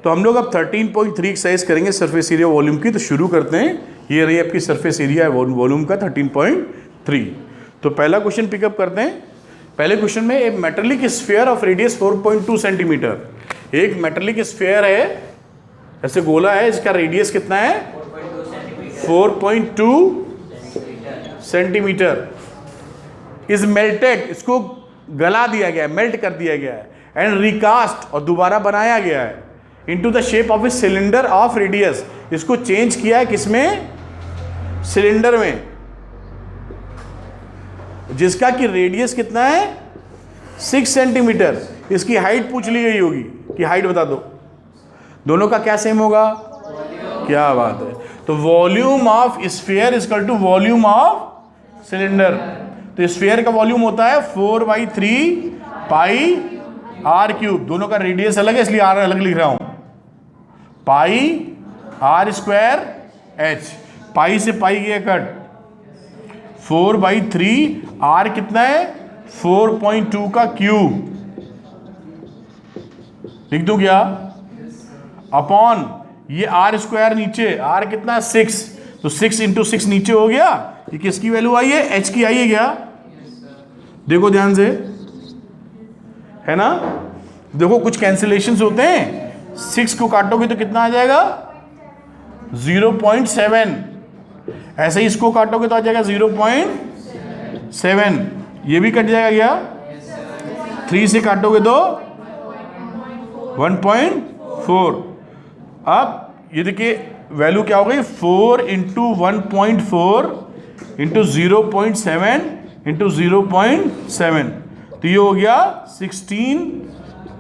तो हम लोग अब 13.3 एक्सरसाइज करेंगे सरफेस एरिया वॉल्यूम की। तो शुरू करते हैं। ये रही आपकी सरफेस एरिया वॉल्यूम का 13.3। तो पहला क्वेश्चन पिकअप करते हैं। पहले क्वेश्चन में एक metallic sphere of radius 4.2 centimetre. एक मेटेलिक स्फीयर है, ऐसे गोला है, इसका रेडियस कितना है 4.2 सेंटीमीटर। इज मेल्टेड, इसको गला दिया गया है, मेल्ट कर दिया गया है, एंड रिकास्ट, और दोबारा बनाया गया है, into the shape of a cylinder of radius. इसको चेंज किया है किसमें, सिलेंडर में, जिसका कि रेडियस कितना है 6 सेंटीमीटर। इसकी हाइट पूछ ली गई होगी कि हाइट बता दो, दोनों का क्या सेम होगा, क्या बात है। तो volume of sphere is equal to volume of cylinder. तो स्फीयर का वॉल्यूम होता है 4/3 पाई आर क्यूब। दोनों का रेडियस अलग है इसलिए आर अलग लिख रहा हूं, पाई आर स्क्वायर एच। पाई से पाई गया कट, 4/3 आर कितना है 4.2 का क्यूब, लिख दूं क्या, अपॉन ये आर स्क्वायर नीचे, आर कितना है 6, तो 6 इंटू 6 नीचे हो गया। ये किसकी वैल्यू आई है, एच की आई है क्या, देखो ध्यान से, है ना। देखो कुछ कैंसिलेशंस होते हैं, 6 को काटोगे तो कितना आ जाएगा 0.7, ऐसे ही इसको काटोगे तो आ जाएगा 0.7, ये भी कट जाएगा क्या, 3 से काटोगे तो 1.4। अब ये देखिए वैल्यू क्या हो गई, 4 इंटू 1.4 इंटू 0.7 इंटू 0.7, तो ये हो गया 16,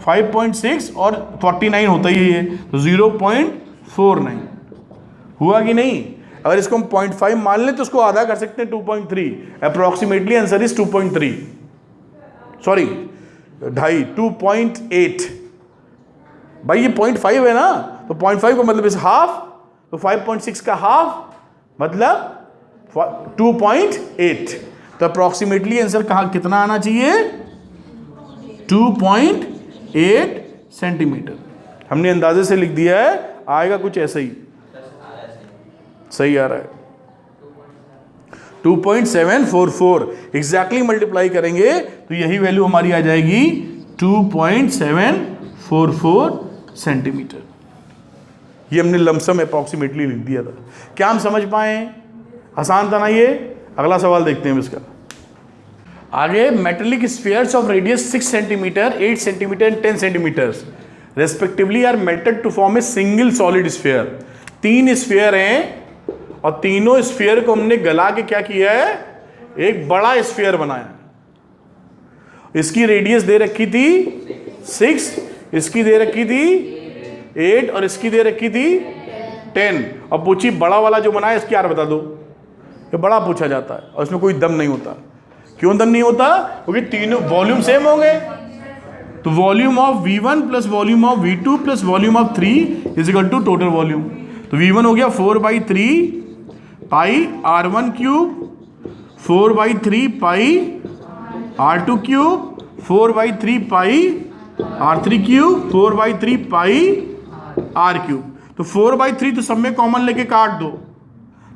5.6 और 49 होता ही है, तो 0.49 हुआ कि नहीं। अगर इसको हम 0.5 मान लें तो उसको आधा कर सकते हैं 2.3, अप्रोक्सीमेटली आंसर इज 2.3, सॉरी 2.8। भाई ये 0.5 है ना, तो 0.5 का मतलब इस हाफ, तो 5.6 का हाफ मतलब 2.8। तो अप्रोक्सीमेटली आंसर कहाँ कितना आना चाहिए, 2.8 सेंटीमीटर। हमने अंदाजे से लिख दिया है, आएगा कुछ ऐसा ही, सही आ रहा है 2.744। एग्जैक्टली मल्टीप्लाई करेंगे तो यही वैल्यू हमारी आ जाएगी 2.744 सेंटीमीटर। ये हमने लमसम अप्रॉक्सीमेटली लिख दिया था। क्या हम समझ पाए, आसान था ना ये। अगला सवाल देखते हैं इसका। आगे metallic spheres of radius 6 centimetre, 8 centimetre and 10 centimetre respectively are melted to form a single solid sphere. 3 sphere हैं और तीनों स्फीयर को हमने गला के क्या किया है, एक बड़ा स्फीयर बनाया। इसकी रेडियस दे रखी थी 6, इसकी दे रखी थी 8 और इसकी दे रखी थी 10। अब पूछी बड़ा वाला जो बनाया इसकी आर बता दो, ये बड़ा पूछा जाता है और इसमें कोई दम नहीं होता। क्यों दम नहीं होता, क्योंकि तीनों वॉल्यूम सेम हो गए। तो volume of V1 plus volume of V2 plus volume of 3 is equal to total volume. तो V1 हो गया 4/3 pi R1 cube, 4/3 pi R2 cube, 4/3 pi R3 cube, 4/3 pi R cube. तो 4/3 तो सब में कॉमन लेके काट दो,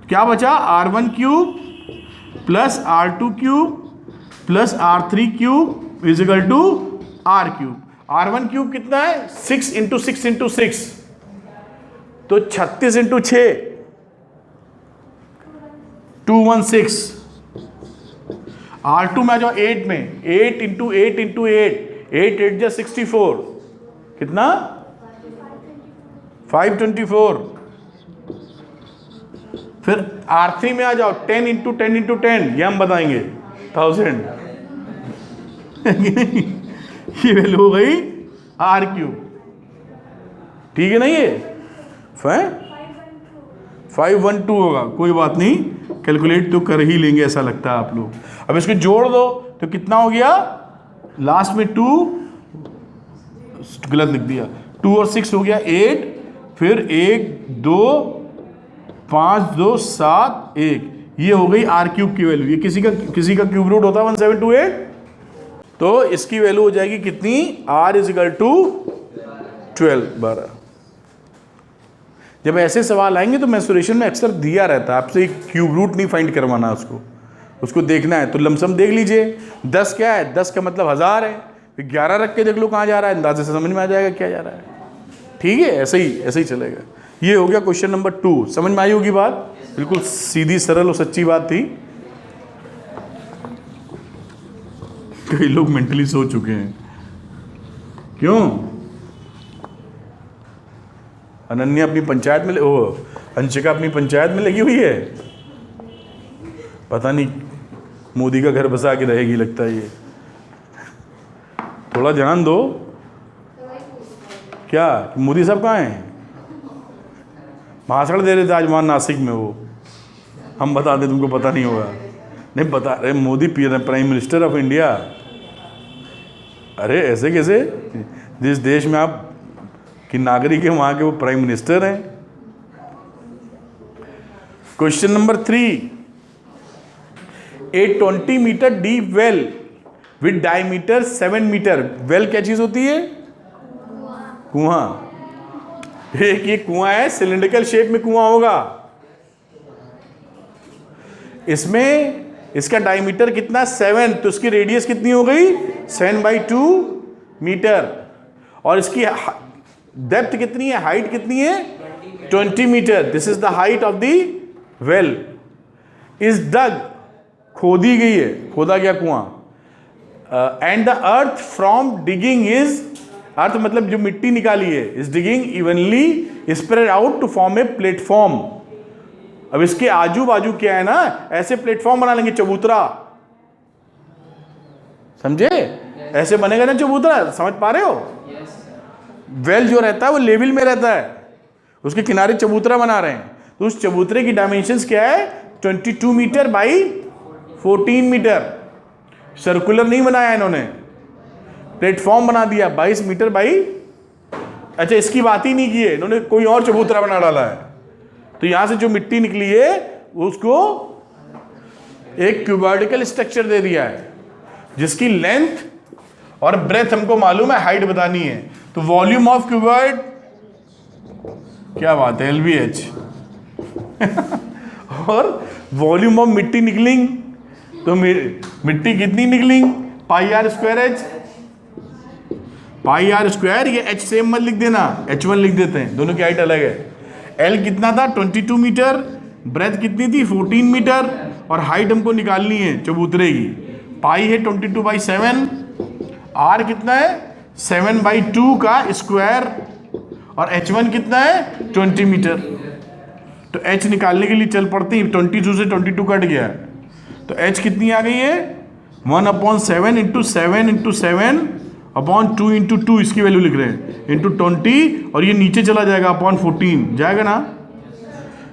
क्या बचा R1 cube plus R2 cube plus R3 cube is equal to R cube. R1 cube कितना है 6 इंटू 6 इंटू 6, तो 36 इंटू 6 216। R2 में आ जाओ 8 में, 8 इंटू 8 इंटू 8, 8 8 जा 64, कितना 524। फिर R3 में आ जाओ 10 इंटू 10 इंटू 10, ये हम बताएंगे 1000। ये वैल्यू हो गई R क्यूब, ठीक है ना। ये 512 होगा, कोई बात नहीं, कैलकुलेट तो कर ही लेंगे ऐसा लगता है आप लोग। अब इसको जोड़ दो तो कितना हो गया, लास्ट में 2 गलत लिख दिया, 2 और 6 हो गया 8, फिर 1 2 5 2 7 1, ये हो गई R क्यूब की वैल्यू। ये किसी का क्यूब रूट होता है 1728, तो इसकी वैल्यू हो जाएगी कितनी, R इज इक्वल टू 12। जब ऐसे सवाल आएंगे तो मेंसुरेशन में अक्सर दिया रहता है, आपसे एक क्यूब रूट नहीं फाइंड करवाना उसको देखना है। तो लमसम देख लीजिए, 10 क्या है, 10 का मतलब 1000 है, फिर 11 रख के देख लो कहाँ जा रहा है, अंदाजे से समझ में आ जाएगा क्या जा रहा है। ठीक है, ऐसे ही चलेगा। ये हो गया क्वेश्चन नंबर 2। समझ में आई होगी बात, बिल्कुल सीधी सरल और सच्ची बात थी। कई लोग मेंटली सो चुके हैं, क्यों? अनन्या अपनी पंचायत में अंशिका अपनी पंचायत में लगी हुई है, पता नहीं मोदी का घर बसा के रहेगी लगता है ये। थोड़ा ध्यान दो। क्या मोदी साहब कहाँ हैं? भाषण दे रहे थे आज वहाँ नासिक में, वो हम बता दें, तुमको पता नहीं होगा। नहीं बता रहे, Modi prime minister of India. अरे ऐसे कैसे, जिस देश में आप कि नागरिक है वहाँ के वो प्राइम मिनिस्टर हैं। Question number 3, a 20 metre deep well with diameter 7 metre. Well क्या चीज होती है? कुआं। एक ये कुआं है, सिलिंड्रिकल शेप में कुआं होगा, इसमें इसका डायमीटर कितना 7, तो इसकी रेडियस कितनी हो गई 7/2 मीटर, और इसकी डेप्थ कितनी है, हाइट कितनी है 20 metre. This is the height of the well is dug, खोदी गई है, खोदा गया कुआं। And the earth from digging is, earth मतलब जो मिट्टी निकाली है, is digging evenly spread out to form a platform. अब इसके आजू बाजू क्या है ना, ऐसे प्लेटफॉर्म बना लेंगे, चबूतरा, समझे? ऐसे बनेगा ना चबूतरा, समझ पा रहे हो? वेल जो रहता है वो लेवल में रहता है, उसके किनारे चबूतरा बना रहे हैं, तो उस चबूतरे की डायमेंशंस क्या है 22 मीटर बाई 14 मीटर। सर्कुलर नहीं बनाया इन्होंने, प्लेटफॉर्म बना दिया 22 मीटर बाई, अच्छा इसकी बात ही नहीं की है इन्होंने, कोई और चबूतरा बना डाला है। तो यहां से जो मिट्टी निकली है उसको एक क्यूबॉइडिकल स्ट्रक्चर दे दिया है, जिसकी लेंथ और ब्रेथ हमको मालूम है, हाइट बतानी है। तो वॉल्यूम ऑफ क्यूबॉइड, क्या बात है, LBH और वॉल्यूम ऑफ मिट्टी निकलिंग, तो मिट्टी कितनी निकलिंग πr²h, πr², ये h सेम मत लिख देना, h1 लिख देते हैं, दोनों की हाइट अलग है। L कितना था 22 मीटर, ब्रेथ कितनी थी 14 मीटर, और हाइट हमको निकालनी है चबूतरे की। पाई है 22/7, R कितना है 7/2 का स्क्वायर, और H1 कितना है 20 मीटर। तो H निकालने के लिए चल पड़ती है, 22 से 22 कट गया, तो H कितनी आ गई है 1/7 × 7 × 7/2 × 2, इसकी वैल्यू लिख रहे हैं, इंटू 20, और ये नीचे चला जाएगा /14 जाएगा ना।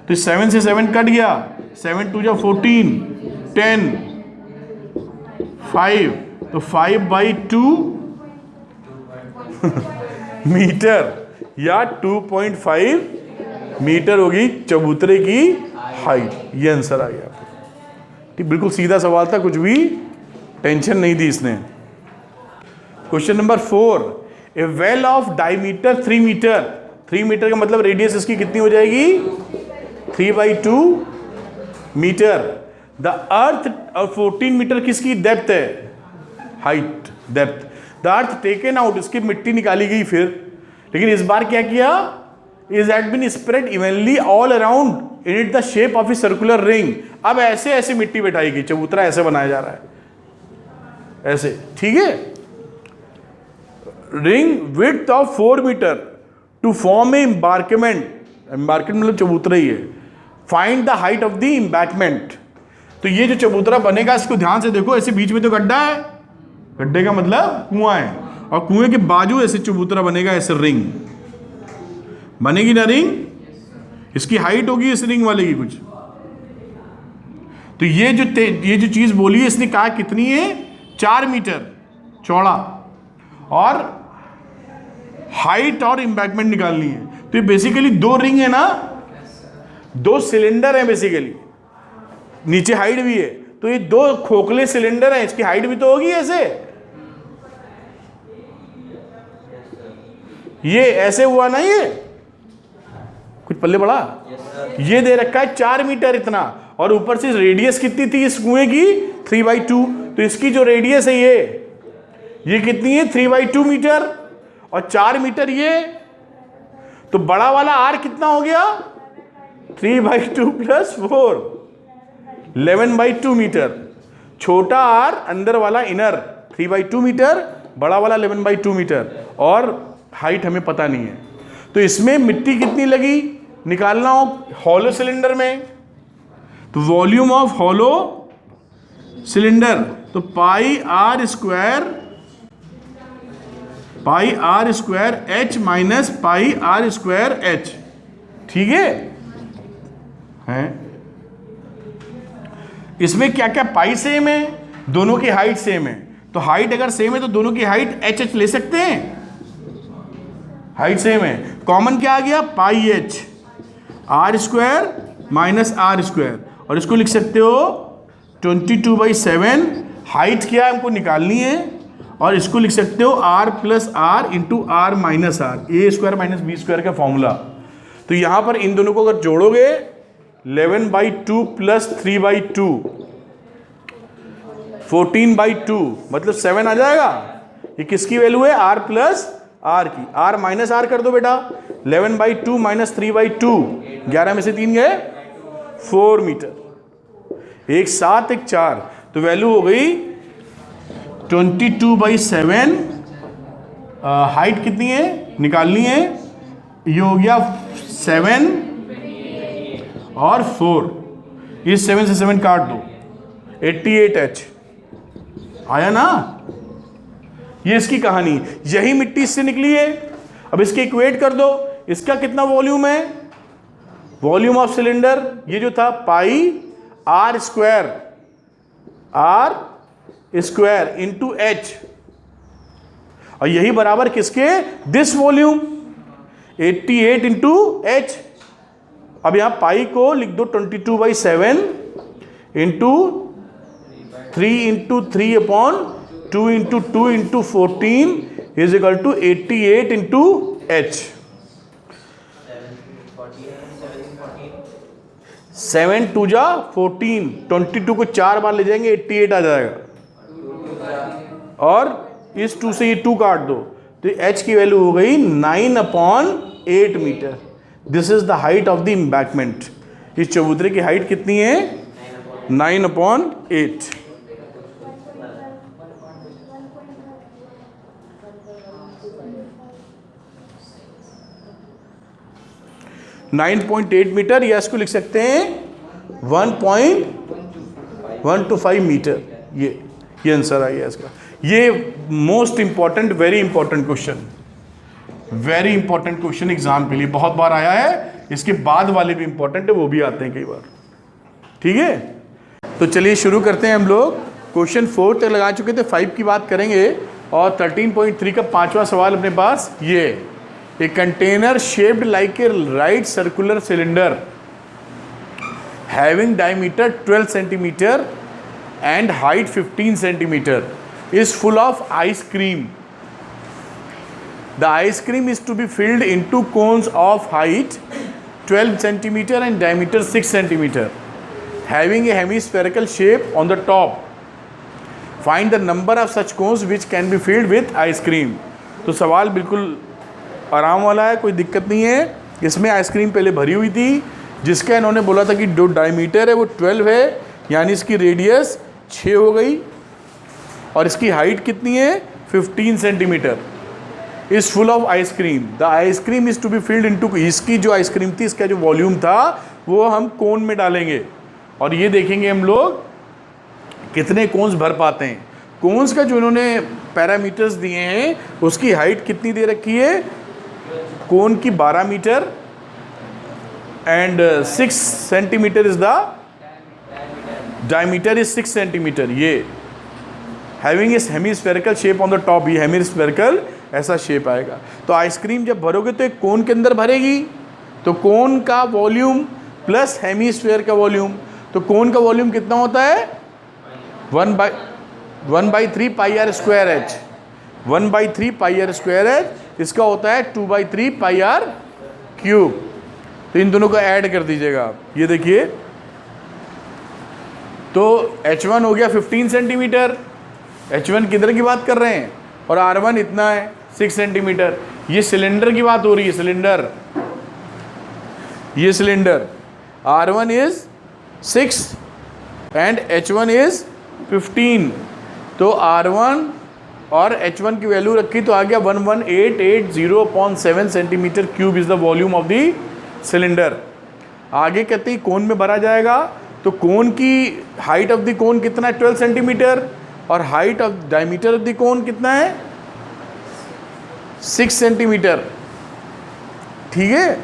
तो 7 से 7 कट गया, 7 2 14, 10, 5, तो 5/2 मीटर या 2.5 मीटर होगी चबूतरे की हाइट। ये आंसर आ गया आपको। ठीक, बिल्कुल सीधा सवाल था, कुछ भी टेंशन नहीं दी इसने। Question number 4, a well of diameter 3 metre, 3 metre का मतलब रेडियस इसकी कितनी हो जाएगी 3/2 मीटर। द अर्थ 14 मीटर किसकी डेप्थ है, height depth. The earth taken out, इसकी मिट्टी निकाली गई फिर, लेकिन इस बार क्या किया, is had been spread evenly all around in it the shape of a circular ring. अब ऐसे ऐसे मिट्टी बैठाई गई, चबूतरा ऐसे बनाया जा रहा है ऐसे, ठीक है। Ring width of 4 metre to form a embarkment, embarkment मतलब चबूतरा ही है। Find the height of the embankment. तो ये जो चबूतरा बनेगा, इसको ध्यान से देखो, ऐसे बीच में तो गड्ढा है, गड्ढे का मतलब कुआं है, और कुएं के बाजू ऐसे चबूतरा बनेगा, ऐसे रिंग बनेगी ना, रिंग, इसकी हाइट होगी इस रिंग वाले की कुछ। तो ये जो चीज बोली है, इसने कहा कितनी है 4 मीटर चौड़ा, और हाइट और एम्बैंकमेंट निकालनी है। तो ये बेसिकली 2 रिंग है ना, 2 सिलेंडर है बेसिकली, नीचे हाइट भी है, तो ये 2 खोखले सिलेंडर हैं, इसकी हाइट भी तो होगी ऐसे, ये ऐसे हुआ ना, ये कुछ पल्ले पड़ा? ये दे रखा है 4 मीटर इतना, और ऊपर से रेडियस कितनी थी इस कुएं की? 3/2। तो इसकी जो रेडियस है ये कितनी है? 3/2 मीटर, और 4 मीटर ये, तो बड़ा वाला आर कितना हो गया? 3/2 + 4, 11/2 मीटर। छोटा आर अंदर वाला इनर 3/2 मीटर, बड़ा वाला 11/2 मीटर, और हाइट हमें पता नहीं है। तो इसमें मिट्टी कितनी लगी निकालना हो हॉलो सिलेंडर में, तो वॉल्यूम ऑफ हॉलो सिलेंडर, तो pi are square H minus pi are square H। ठीक है? इसमें क्या क्या पाई सेम है, दोनों की हाइट सेम है, तो हाइट अगर सेम है तो दोनों की हाइट H ले सकते हैं, हाइट सेम है। कॉमन क्या आ गया? Pi H, r square minus r square, और इसको लिख सकते हो 22/7। हाइट क्या है हमको निकालनी है, और इसको लिख सकते हो r + r × r - r, a² - b² का फॉर्मूला। तो यहां पर इन दोनों को अगर जोड़ोगे 11/2 + 3/2, 14/2, मतलब 7 आ जाएगा। ये किसकी वैल्यू है? r + r की। r - r कर दो बेटा, 11/2 - 3/2, 11 में से 3 गए, 4 मीटर। एक 7 एक 4, तो वैल्यू हो गई 22/7। हाइट कितनी है निकालनी है? ये हो गया 7 और 4, इस 7 से 7 काट दो, 88H आया ना। ये इसकी कहानी, यही मिट्टी इससे निकली है। अब इसके इक्वेट कर दो, इसका कितना वॉल्यूम है? वॉल्यूम ऑफ सिलेंडर ये जो था पाई आर स्क्वायर × H, और यही बराबर किसके? This volume 88 × H। अब यहां पाई को लिख दो 22/7 × 3 × 3/2 × 2 × 14 = 88 × H। 7 2 जा 14, 22 को 4 बार ले जाएंगे 88 आ जाएगा, और इस 2 से ये 2 काट दो, तो H की वैल्यू हो गई 9/8 metre. This is the height of the embankment. इस चबूतरे की हाइट कितनी है? 9/8। मीटर, या इसको लिख सकते हैं 1.125 मीटर। ये आंसर आ गया इसका। ये most important, very important question exam के लिए बहुत बार आया है। इसके बाद वाले भी इंपॉर्टेंट है, वो भी आते हैं कई बार। ठीक है, तो चलिए शुरू करते हैं हम लोग। क्वेश्चन 4 तक लगा चुके थे, 5 की बात करेंगे, और 13.3 का 5वां सवाल अपने पास ये। A container shaped like a right circular cylinder having diameter 12 centimeter and height 15 centimeter is full of ice cream. The ice cream is to be filled into cones of height 12 centimeter and diameter 6 centimeter having a hemispherical shape on the top. Find the number of such cones which can be filled with ice cream. तो सवाल बिल्कुल आराम वाला है, कोई दिक्कत नहीं है। इसमें आइसक्रीम पहले भरी हुई थी, जिसका इन्होंने बोला था कि जो डायमीटर है वो 12 है, यानी इसकी रेडियस 6 हो गई, और इसकी हाइट कितनी है? 15 centimetre. Is full of ice cream. The ice cream is to be filled into, इसकी जो आइसक्रीम थी, इसका जो वॉल्यूम था वो हम कोन में डालेंगे, और ये देखेंगे हम लोग कितने कोन्स भर पाते हैं। कोन्स का जो इन्होंने पैरामीटर्स दिए हैं, उसकी हाइट कितनी दे रखी है? कोन की 12 metre and 6 centimetre is the diameter is 6 centimetre. ये हैविंग इस hemispherical shape on the top, ये हेमीस्फेरिकल ऐसा शेप आएगा। तो आइसक्रीम जब भरोगे तो एक कोन के अंदर भरेगी, तो कोन का वॉल्यूम प्लस हेमीस्फेयर का वॉल्यूम, तो कोन का वॉल्यूम कितना होता है? 1/3 pi are square H, 1/3 pi are square H। इसका होता है 2/3 पाई आर क्यूब। तो इन दोनों को ऐड कर दीजिएगा आप। ये देखिए, तो H1 हो गया 15 सेंटीमीटर, H1 किधर की बात कर रहे हैं, और R1 इतना है 6 सेंटीमीटर। ये सिलेंडर की बात हो रही है, सिलेंडर, ये cylinder R1 is 6 and H1 is 15। तो R1 और H1 की वैल्यू रखी तो आ गया 11880.7 centimetre cube is the volume of the cylinder. आगे कहते हैं कोन में भरा जाएगा, तो कोन की हाइट ऑफ द कोन कितना है 12 सेंटीमीटर, और height of diameter of the cone कितना है 6 सेंटीमीटर, ठीक है,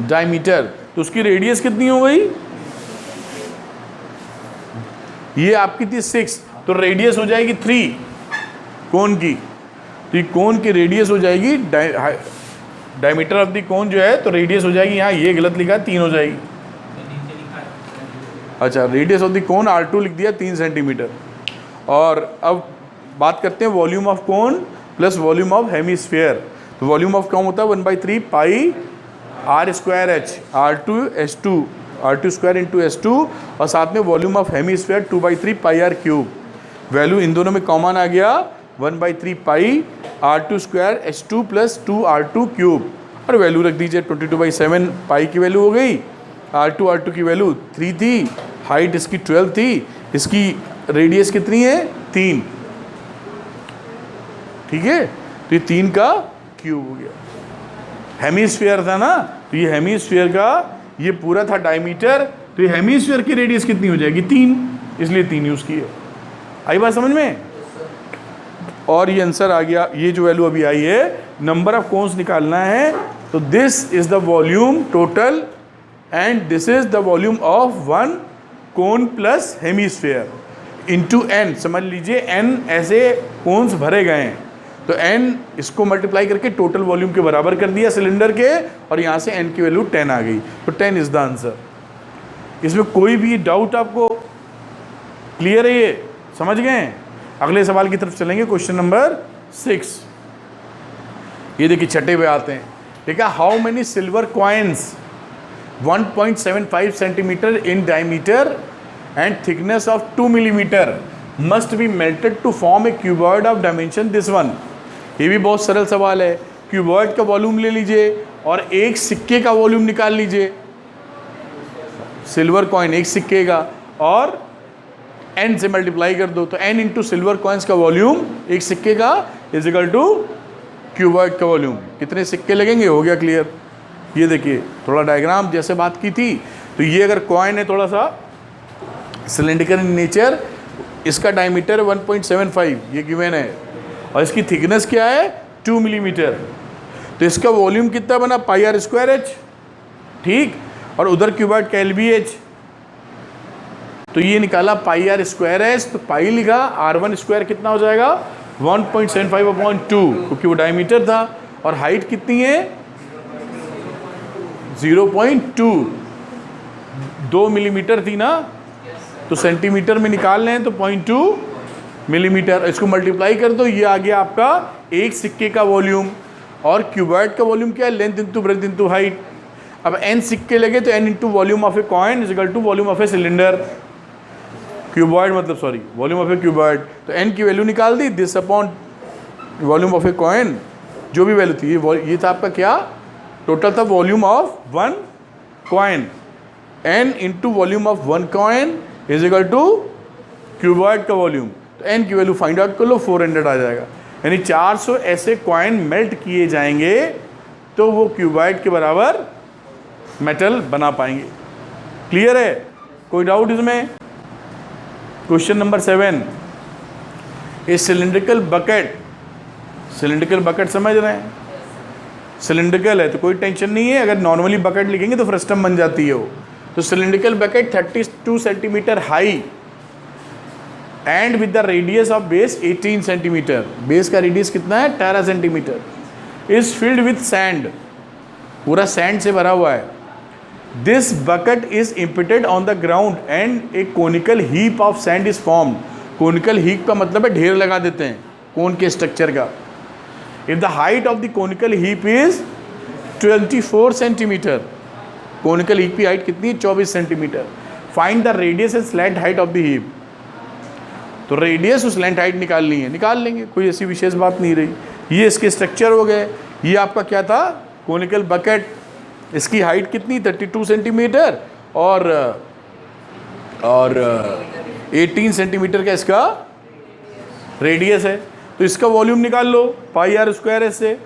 डायमीटर। तो उसकी रेडियस कितनी हो गई, ये आपकी थी 6, तो रेडियस हो जाएगी 3 कोन की। तो ये कोन की रेडियस हो जाएगी, डायमीटर ऑफ द कोन जो है, तो रेडियस हो जाएगी, यहाँ ये गलत लिखा है 3 हो जाएगी। अच्छा, radius of the cone R2 लिख दिया 3 सेंटीमीटर। और अब बात करते हैं volume of cone plus volume of hemisphere. तो वॉल्यूम ऑफ कोन होता है 1/3 पाई R square H, R2 square into S2, और साथ में volume of hemisphere 2/3 pi R cube. Value in दोनों में कॉमन आ गया 1/3 पाई R2 square H2 plus 2R2 cube, और वैल्यू रख दीजिए 22/7 पाई की वैल्यू हो गई, R2 की वैल्यू 3 थी, हाइट इसकी 12 थी, इसकी रेडियस कितनी है 3, ठीक है। तो ये 3 का क्यूब हो गया। हेमीस्फीयर था ना, तो ये हेमीस्फीयर का ये पूरा था डायमीटर, तो ये हेमीस्फीयर की रेडियस कितनी हो जाएगी 3, इसलिए 3 यूज़ की है। आई बात समझ में। और ये आंसर आ गया, ये जो वैल्यू अभी आई है, नंबर ऑफ कोन्स निकालना है, तो this is the volume total and this is the volume of 1 cone plus hemisphere into n। समझ लीजिए n ऐसे कोन्स भरे गए हैं, तो n इसको मल्टीप्लाई करके टोटल वॉल्यूम के बराबर कर दिया सिलेंडर के, और यहाँ से n की वैल्यू 10 आ गई, तो 10 इज द आंसर। इसमें कोई भी डाउट आपको, क्लियर है, ये समझ गए। अगले सवाल की तरफ चलेंगे, क्वेश्चन नंबर 6। ये देखिए छठे पे आते हैं, ठीक है। How many silver coins 1.75 centimetre in diameter and thickness of 2 millimetre must be melted to form a cuboid of dimension this one. ये भी बहुत सरल सवाल है। क्यूबॉइड का वॉल्यूम ले लीजिए और एक सिक्के का वॉल्यूम निकाल लीजिए, सिल्वर कॉइन एक सिक्के का, और n से मल्टीप्लाई कर दो, तो n इंटू सिल्वर कॉइन्स का वॉल्यूम एक सिक्के का इज इक्वल टू क्यूबॉइड का वॉल्यूम। कितने सिक्के लगेंगे, हो गया क्लियर। ये देखिए थोड़ा डायग्राम जैसे बात की थी, तो ये अगर कॉइन है थोड़ा सा सिलेंड्रिकल इन नेचर, इसका डायमीटर 1.75 ये गिवन है, और इसकी थिकनेस क्या है 2 मिलीमीटर, तो इसका वॉल्यूम कितना बना पाई R स्क्वायर H, ठीक। और उधर क्यूबॉइड का LBH, तो ये निकाला पाई R स्क्वायर H, तो पाई लिखा, R1 स्क्वायर कितना हो जाएगा 1.75/2, क्योंकि वो डायमीटर था, और हाइट कितनी है 0.2, 2 मिलीमीटर थी ना, तो सेंटीमीटर में निकाल लें तो 0.2 मिलीमीटर। इसको मल्टीप्लाई कर दो, ये आ गया आपका एक सिक्के का वॉल्यूम, और क्यूबॉइड का वॉल्यूम क्या है length into breadth into height. अब n सिक्के लगे तो n into volume of a coin is equal to volume of a cylinder, cuboid मतलब sorry volume of a cuboid. तो n की वैल्यू निकाल दी, this upon volume of a coin, जो भी वैल्यू थी, ये था आपका क्या, टोटल था volume of 1 coin, n into volume of 1 coin is equal to cuboid का वॉल्यूम। तो n की वैल्यू फाइंड आउट कर लो, 400 आ जाएगा, यानी 400 ऐसे कॉइन मेल्ट किए जाएंगे तो वो क्यूबॉइड के बराबर मेटल बना पाएंगे। क्लियर है, कोई डाउट इसमें। क्वेश्चन नंबर 7, ए सिलिंड्रिकल बकेट, सिलिंड्रिकल बकेट समझ रहे हैं, सिलिंड्रिकल है तो कोई टेंशन नहीं है, अगर नॉर्मली बकेट लिखेंगे तो फ्रस्टम बन जाती है वो। तो cylindrical bucket 32 centimetre high and with the radius of base 18 centimetre, base का रेडियस कितना है 18 centimetre, is filled with sand, पूरा सैंड से भरा हुआ है। This bucket is emptied on the ground and a conical heap of sand is formed. Conical heap का मतलब है ढेर लगा देते हैं कोन के स्ट्रक्चर का। If the height of the conical heap is 24 centimetre, conical heap की हाइट कितनी है? 24 centimetre. Find the radius and slant height of the heap. तो रेडियस और स्लैंट हाइट निकालनी है, निकाल लेंगे, कोई ऐसी विशेष बात नहीं रही। ये इसके स्ट्रक्चर हो गए। ये आपका क्या था? Conical bucket. इसकी हाइट कितनी? 32 सेंटीमीटर और 18 सेंटीमीटर का इसका रेडियस है। तो इसका वॉल्यूम निकाल लो पाई आर स्क्वायर एच से,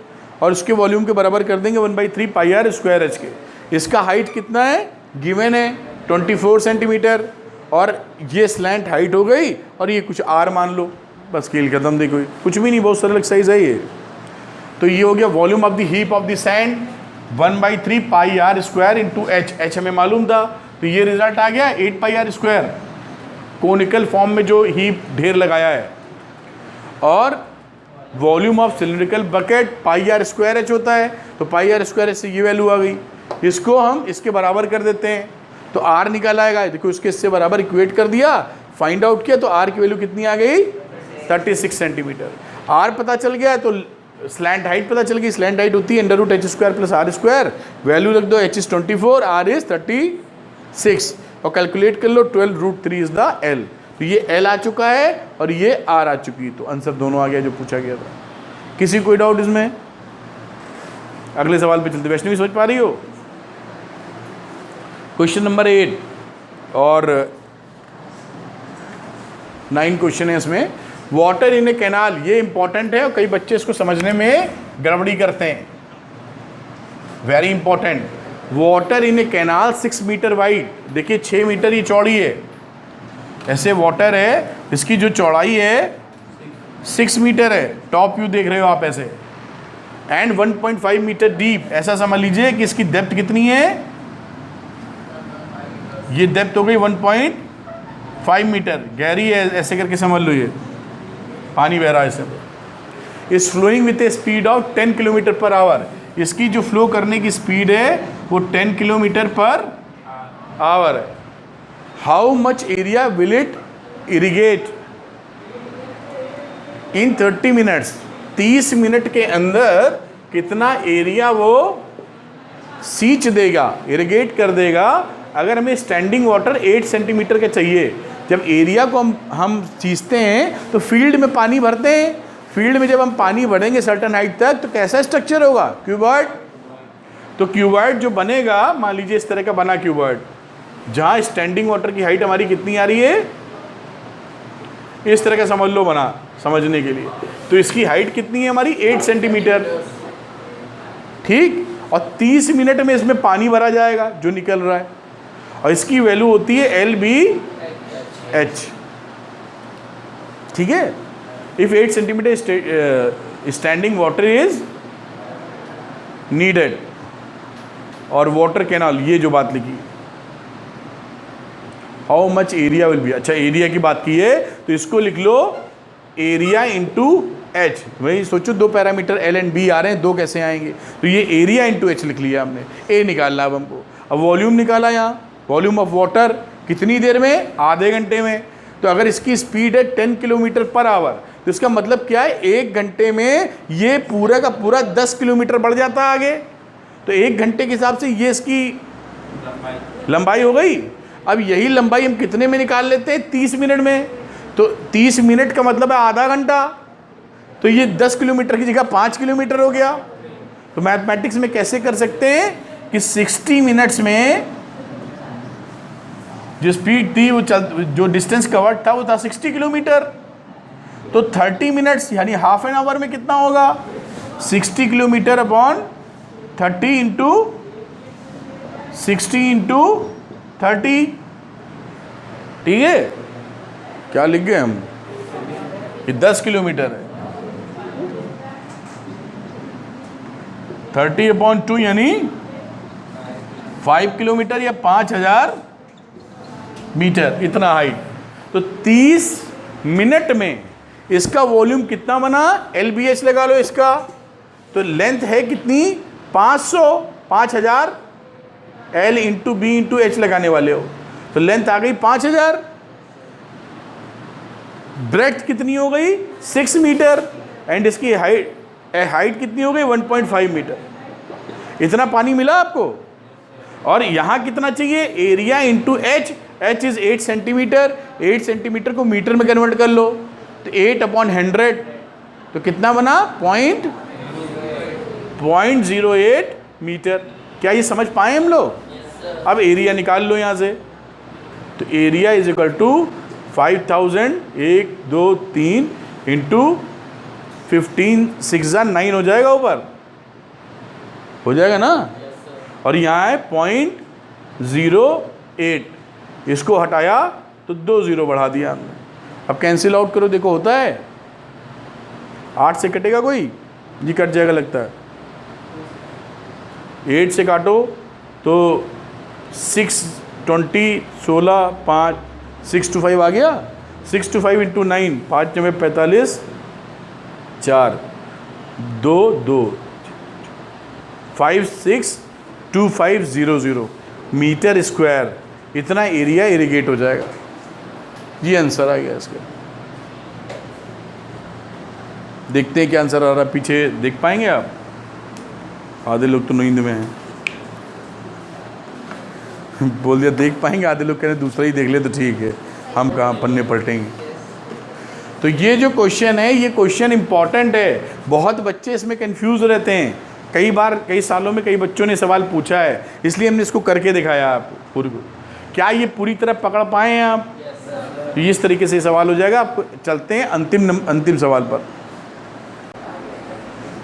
और इसके वॉल्यूम के बराबर कर देंगे 1/3 पाई आर स्क्वायर एच के। इसका हाइट कितना है? गिवन है 24 सेंटीमीटर, और ये स्लैंट हाइट हो गई, और ये कुछ आर मान लो, बस खेल खत्म। देखो कुछ भी नहीं, बहुत सरल एक्सरसाइज है ये। तो ये हो गया volume of the heap of the sand 1/3 pi are square into H. H हमें मालूम था, तो ये रिजल्ट आ गया 8 pi are square, conical form में जो हीप ढेर लगाया है। और volume of cylindrical bucket pi are square H होता है, तो पाई आर स्क्वायर एच से ये वैल्यू आ गई। इसको हम इसके बराबर कर देते हैं, तो आर निकल आएगा। देखो इसके इससे बराबर इक्वेट कर दिया, फाइंड आउट किया, तो आर की वैल्यू कितनी आ गई? 36 सेंटीमीटर। आर पता चल गया, तो स्लैंट हाइट पता चल गई। स्लैंट हाइट होती है √h² plus are square. Value रख दो, h इज 24, r इज 36, और कैलकुलेट कर लो 12√3 इज द l। तो ये l आ चुका है और ये r आ चुकी है, तो आंसर दोनों आ गया जो पूछा गया था। किसी कोई डाउट इसमें? अगले सवाल पे चलते। वैष्णवी सोच पा रही हो? क्वेश्चन नंबर 8 और 9 क्वेश्चन है इसमें। वाटर इन ए कैनाल, ये इंपॉर्टेंट है और कई बच्चे इसको समझने में गड़बड़ी करते हैं। Very important. Water in a canal 6 metre wide, देखिए 6 मीटर ये चौड़ी है। ऐसे वाटर है, इसकी जो चौड़ाई है 6 मीटर है, टॉप व्यू देख रहे हो आप ऐसे, एंड 1.5 मीटर डीप। ऐसा समझ लीजिए कि इसकी डेप्थ कितनी है? ये डेप्थ हो गई 1.5 मीटर, गहरी है, ऐसे करके समझ लो। ये पानी बह रहा है इससे। Is flowing with a speed of 10 kilometre per hour. इसकी जो फ्लो करने की स्पीड है वो 10 किलोमीटर पर आवर है। How much area will it irrigate in 30 minutes. 30 minute के अंदर कितना एरिया वो सींच देगा, इरिगेट कर देगा। अगर हमें स्टैंडिंग वाटर 8 सेंटीमीटर का चाहिए, जब एरिया को हम सींचते हैं तो फील्ड में पानी भरते हैं। फील्ड में जब हम पानी भरेंगे सर्टन हाइट तक, तो कैसा स्ट्रक्चर होगा? क्यूबॉइड। तो क्यूबॉइड जो बनेगा, मान लीजिए इस तरह का बना क्यूबॉइड, जहाँ स्टैंडिंग वाटर की हाइट हमारी कितनी आ रही है? इस तरह का समझ लो बना, समझने के लिए। तो इसकी हाइट कितनी है हमारी? 8 सेंटीमीटर, ठीक। और 30 मिनट में इसमें पानी भरा जाएगा जो निकल रहा है, और इसकी वैल्यू होती है LBH, ठीक है। If 8 centimetre standing water is needed, और वाटर कैनाल, ये जो बात लिखी, how much area will be. अच्छा, एरिया की बात की है तो इसको लिख लो एरिया इंटू एच। वही सोचो, दो पैरामीटर L एंड B आ रहे हैं, दो कैसे आएंगे? तो ये एरिया इंटू एच लिख लिया हमने, ए निकालना अब हमको। अब वॉल्यूम निकाला, यहाँ वॉल्यूम ऑफ वाटर कितनी देर में? आधे घंटे में। तो अगर इसकी स्पीड है 10 किलोमीटर पर आवर, तो इसका मतलब क्या है? 1 घंटे में ये पूरा का पूरा 10 किलोमीटर बढ़ जाता है आगे। तो 1 घंटे के हिसाब से ये इसकी लंबाई हो गई। अब यही लंबाई हम कितने में निकाल लेते हैं? 30 मिनट में। तो 30 मिनट का मतलब है आधा घंटा। तो ये 10 किलोमीटर की जगह 5 किलोमीटर हो गया। तो मैथमेटिक्स में कैसे कर सकते हैं कि 60 मिनट्स में जो स्पीड थी वो जो डिस्टेंस कवर्ड था वो था 60 किलोमीटर। तो 30 मिनट्स यानी हाफ एन आवर में कितना होगा? 60 किलोमीटर अपॉन 30 इंटू 60 इंटू 30, ठीक है। क्या लिख गए हम? ये 10 किलोमीटर है। 30 अपॉन 2 यानी 5 किलोमीटर या 5000 मीटर, इतना हाइट। तो 30 मिनट में इसका वॉल्यूम कितना बना? LBH लगा लो इसका। तो लेंथ है कितनी? 500, 5000 L into B into H लगाने वाले हो, तो लेंथ आ गई 5000। ब्रेड्थ कितनी हो गई? 6 मीटर, एंड इसकी हाइट कितनी हो गई? 1.5 मीटर। इतना पानी मिला आपको। और यहाँ कितना चाहिए, area into H, H is 8 centimetre, 8 centimetre को मीटर में कन्वर्ट कर लो, तो 8/100, तो कितना बना 0.08 मीटर। क्या ये समझ पाए हम लोग? अब एरिया निकाल लो यहाँ से, तो एरिया इज इक्वल टू 5000, 1 2 3 इंटू 15, 6 9 हो जाएगा, ऊपर हो जाएगा ना। और यहाँ है 0.08, इसको हटाया तो 2 0 बढ़ा दिया हमने। अब कैंसिल आउट करो, देखो होता है 8 से कटेगा कोई जी, कट जाएगा लगता है। 8 से काटो तो 6 20, 16 5, 6 to 5 आ गया, 6 to 5 इंटू 9, 5 में 45, 4 2 2 562500 मीटर स्क्वायर, इतना एरिया इरिगेट हो जाएगा। ये आंसर आ गया इसका। देखते हैं क्या आंसर आ रहा है, पीछे देख पाएंगे आप? आधे लोग तो नींद में हैं। बोल दिया देख पाएंगे, आधे लोग कह रहे दूसरा ही देख ले तो ठीक है, हम कहाँ पन्ने पलटेंगे। तो ये जो क्वेश्चन है, ये क्वेश्चन इंपॉर्टेंट है, बहुत बच्चे इसमें कंफ्यूज रहते हैं। कई बार, कई सालों में कई बच्चों ने सवाल पूछा है, इसलिए हमने इसको करके दिखाया आपको पूरी। क्या ये पूरी तरह पकड़ पाए हैं आप? तो इस तरीके से सवाल हो जाएगा। आप चलते हैं अंतिम सवाल पर।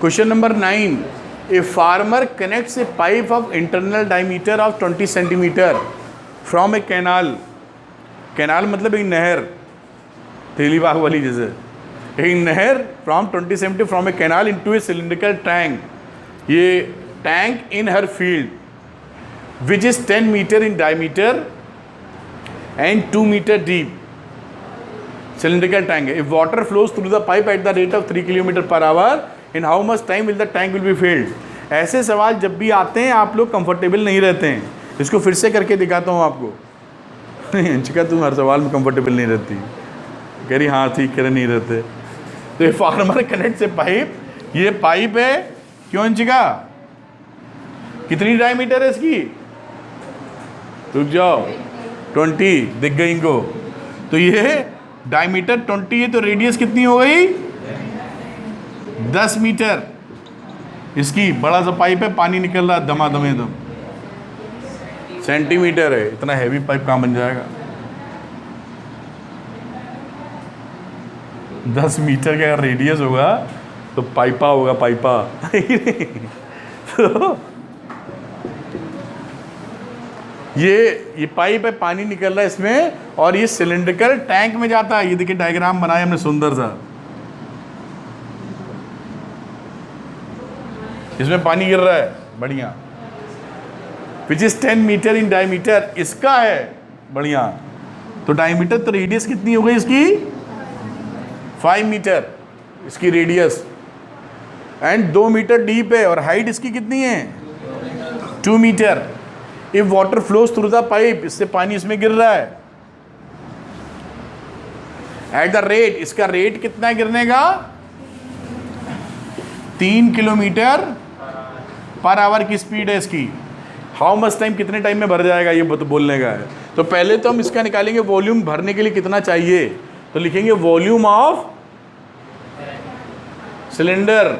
Question number 9, a farmer connects a pipe of internal diameter of 20 centimetre from a canal. Canal मतलब एक नहर, तेली बाग वाली जैसे, एक नहर from 20 centimetre from a canal into a cylindrical tank. ये tank in her field which is 10 metre in diameter and 2 metre deep. Cylindrical tank है। If water flows through the pipe at the rate of 3 kilometre per our, in how much time will the tank will be filled. ऐसे सवाल जब भी आते हैं आप लोग comfortable नहीं रहते हैं। इसको फिर से करके दिखाता हूँ आपको। अंशिका तुम हर सवाल में कंफर्टेबल नहीं रहती, कह रही हाँ ठीक कह रहे नहीं रहते। तो ये फार्मर कनेक्ट से पाइप, ये पाइप है, क्यों अंशिका? कितनी डायमीटर है इसकी? रुक जाओ, 20 दिख गई इनको। तो ये डायमीटर 20 है, तो रेडियस कितनी हो गई? 10 मीटर। इसकी बड़ा सा पाइप है, पानी निकल रहा है दमादम एकदम। सेंटीमीटर है, इतना हैवी पाइप कहाँ बन जाएगा? 10 मीटर का अगर रेडियस होगा तो पाइपा होगा, पाइपा। तो ये पाइप है, पानी निकल रहा है इसमें, और ये सिलिंड्रिकल टैंक में जाता है। ये देखिए डायग्राम बनाया हमने सुंदर सा, इसमें पानी गिर रहा है, बढ़िया। Which is 10 metre in diameter, इसका है बढ़िया। तो डायमीटर, तो रेडियस कितनी हो गई इसकी? 5 मीटर इसकी रेडियस, एंड 2 मीटर डीप है, और हाइट इसकी कितनी है? 2 metre. If water flows through the pipe, इससे पानी इसमें गिर रहा है, एट द रेट, इसका रेट कितना है गिरने का? 3 किलोमीटर पर आवर की स्पीड है इसकी। हाउ मच टाइम, कितने टाइम में भर जाएगा, ये बोलने का है। तो पहले तो हम इसका निकालेंगे वॉल्यूम भरने के लिए कितना चाहिए, तो लिखेंगे वॉल्यूम ऑफ सिलेंडर।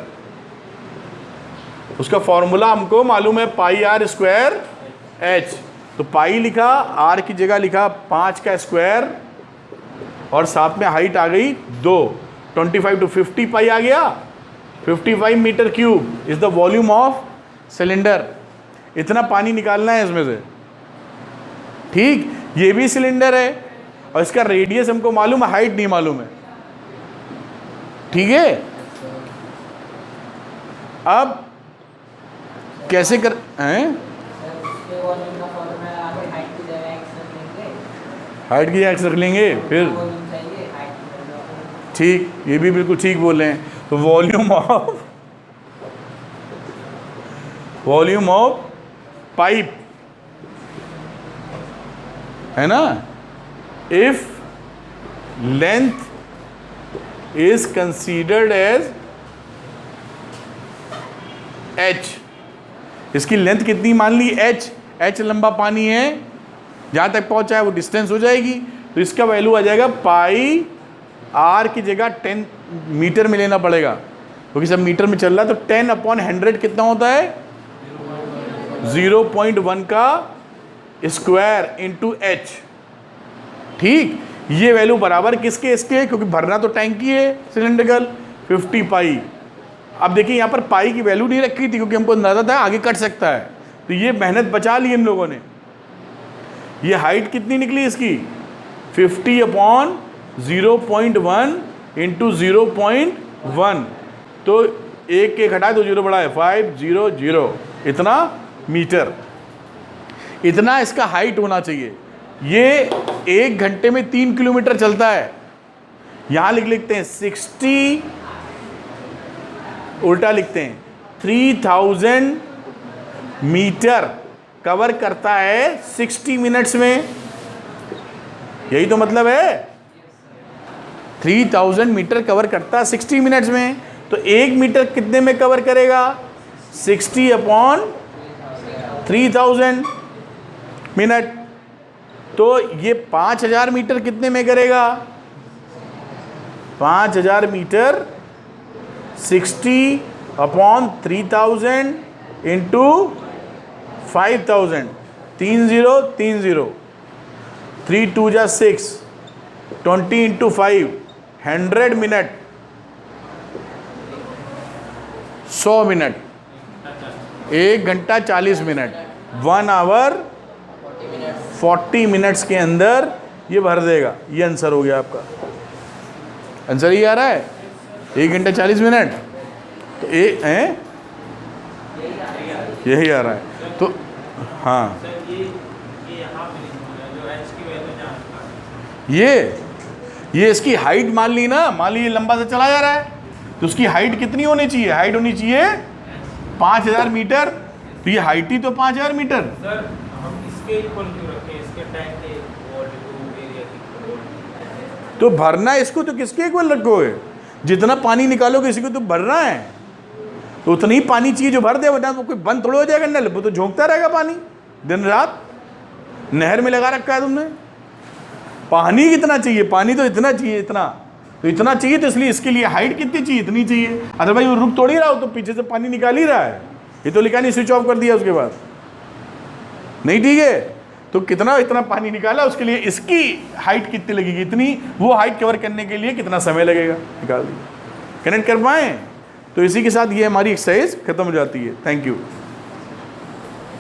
उसका फॉर्मूला हमको मालूम है, पाई आर स्क्वायर एच। तो पाई लिखा, आर की जगह लिखा 5 का स्क्वायर, और साथ में हाइट आ गई 2, 25 to 50 पाई आ गया, 55 metre cube is the volume of cylinder. इतना पानी निकालना है इसमें से, ठीक। ये भी सिलेंडर है, और इसका रेडियस हमको मालूम है, हाइट नहीं मालूम है, ठीक है। अब कैसे कर हैं? हाइट की एक्स रख लेंगे फिर, ठीक, ये भी बिल्कुल ठीक बोल रहे हैं। तो वॉल्यूम ऑफ पाइप है ना, if length is considered as h, इसकी लेंथ कितनी मान ली? h h लंबा पानी है, जहाँ तक पहुँचा है वो डिस्टेंस हो जाएगी, तो इसका वैल्यू आ जाएगा पाई r की जगह 10 मीटर में लेना पड़ेगा, क्योंकि सब मीटर में चल रहा है। तो 10/100 कितना होता है? 0.1 का स्क्वायर इंटू h। ठीक, ये वैल्यू बराबर किसके? इसके, क्योंकि भरना तो टैंकी है सिलेंड्रिकल, 50 पाई। अब देखिए यहाँ पर पाई की वैल्यू नहीं रखी थी, क्योंकि हमको अंदाजा था आगे कट सकता है, तो ये मेहनत बचा ली इन लोगों ने। ये हाइट कितनी निकली इसकी? 50/0.1 इंटू 0.1, तो एक एक हटाए तो जीरो बड़ा है, 500, इतना मीटर, इतना इसका हाइट होना चाहिए। ये 1 घंटे में 3 किलोमीटर चलता है। यहाँ लिखते हैं 60, उल्टा लिखते हैं 3000 मीटर कवर करता है 60 मिनट्स में। यही तो मतलब है, 3000 मीटर कवर करता है 60 मिनट्स में। तो 1 मीटर कितने में कवर करेगा? 60/3000 मिनट। तो ये 5000 मीटर कितने में करेगा? 5000 मीटर 60/3000 इंटू 5000, 3030, 3 2 जा 6, 20 इंटू 5, 100 मिनट, 100 मिनट, 1 घंटा 40 मिनट, 1 आवर 40 मिनट्स के अंदर ये भर देगा। ये आंसर हो गया आपका। आंसर ये आ रहा है 1 घंटा 40 मिनट, तो यही आ रहा है। तो हाँ, ये इसकी हाइट मान ली ना, मान ली ये लंबा से चला जा रहा है, तो उसकी हाइट कितनी होनी चाहिए? हाइट होनी चाहिए 5000 मीटर। तो ये हाइट ही तो 5000 मीटर। सर हम इसके इक्वल क्यों रखें? इसके टैंक के एरिया की तो भरना इसको तो किसके इक्वल रखोगे? जितना पानी निकालोगे इसी को तो भरना है, तो उतना ही पानी चाहिए जो भर दे, वरना कोई बंद थोड़ा हो जाएगा नल, वो तो झोंकता रहेगा पानी दिन रात। नहर में लगा रखा है तुमने, पानी कितना चाहिए? पानी तो इतना चाहिए, इतना तो इतना चाहिए, तो इसलिए इसके लिए हाइट कितनी चाहिए? इतनी चाहिए। अदरवाइज वो रुक थोड़ी रहा हो, तो पीछे से पानी निकाल ही रहा है। ये तो लिखा नहीं, स्विच ऑफ कर दिया उसके बाद नहीं, ठीक है। तो कितना इतना पानी निकाला, उसके लिए इसकी हाइट कितनी लगेगी? इतनी। वो हाइट कवर करने के लिए कितना समय लगेगा? निकाल दिया। कनेक्ट कर पाएँ? तो इसी के साथ ये हमारी एक्सरसाइज खत्म हो जाती है। Thank you.